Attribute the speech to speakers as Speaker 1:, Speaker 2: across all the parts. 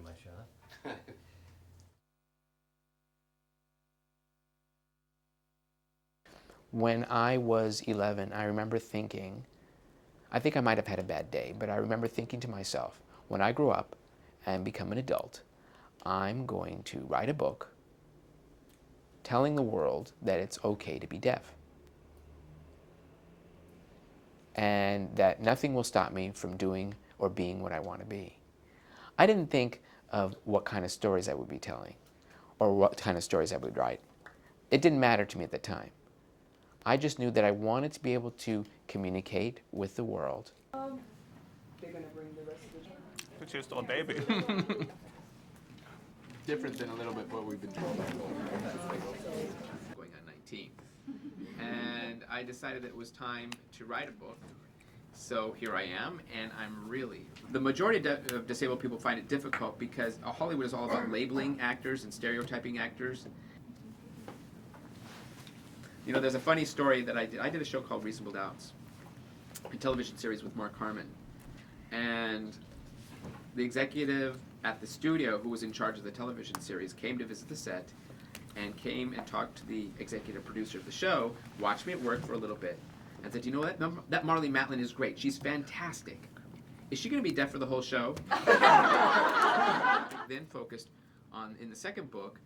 Speaker 1: of my shot.
Speaker 2: When I was 11, I remember thinking, I think I might have had a bad day, but I remember thinking to myself, when I grow up and become an adult, I'm going to write a book telling the world that it's okay to be deaf. And that nothing will stop me from doing or being what I want to be. I didn't think of what kind of stories I would be telling or what kind of stories I would write. It didn't matter to me at the time. I just knew that I wanted to be able to communicate with the world.
Speaker 3: They're going to bring the rest of the...
Speaker 4: But you're still a baby.
Speaker 5: Different than a little bit what we've been told. Going on 19. And I decided it was time to write a book. So here I am, and I'm really... The majority of disabled people find it difficult because Hollywood is all about labeling actors and stereotyping actors. You know, there's a funny story that I did. I did a show called Reasonable Doubts, a television series with Mark Harmon. And the executive at the studio who was in charge of the television series came to visit the set and came and talked to the executive producer of the show, watched me at work for a little bit, and said, you know, that Marlee Matlin is great. She's fantastic. Is she going to be deaf for the whole show? Then focused on, in the second book.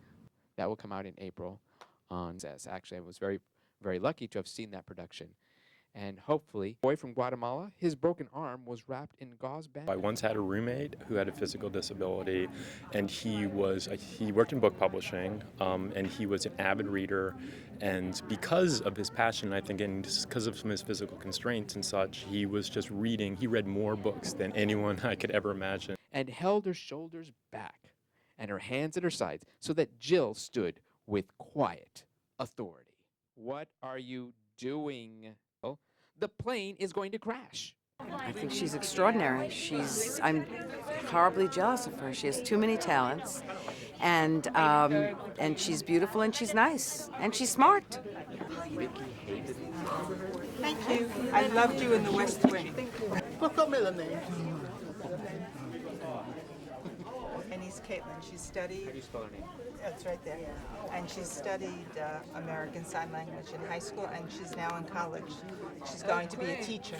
Speaker 2: That will come out in April on ZES. Actually, I was very, very lucky to have seen that production. And hopefully, boy from Guatemala, his broken arm was wrapped in gauze band.
Speaker 6: I once had a roommate who had a physical disability, and he worked in book publishing, and he was an avid reader. And because of his passion, I think, and because of some of his physical constraints and such, he was just reading. He read more books than anyone I could ever imagine.
Speaker 2: And held her shoulders back and her hands at her sides so that Jill stood with quiet authority. What are you doing? The plane is going to crash.
Speaker 7: I think she's extraordinary. I'm horribly jealous of her. She has too many talents, and she's beautiful, and she's nice, and she's smart.
Speaker 3: Thank you. I loved you in the West Wing. And he's Caitlin. She studied...
Speaker 2: How do you spell her name?
Speaker 3: It's right there. And she studied American Sign Language in high school, and she's now in college. She's going to be a teacher.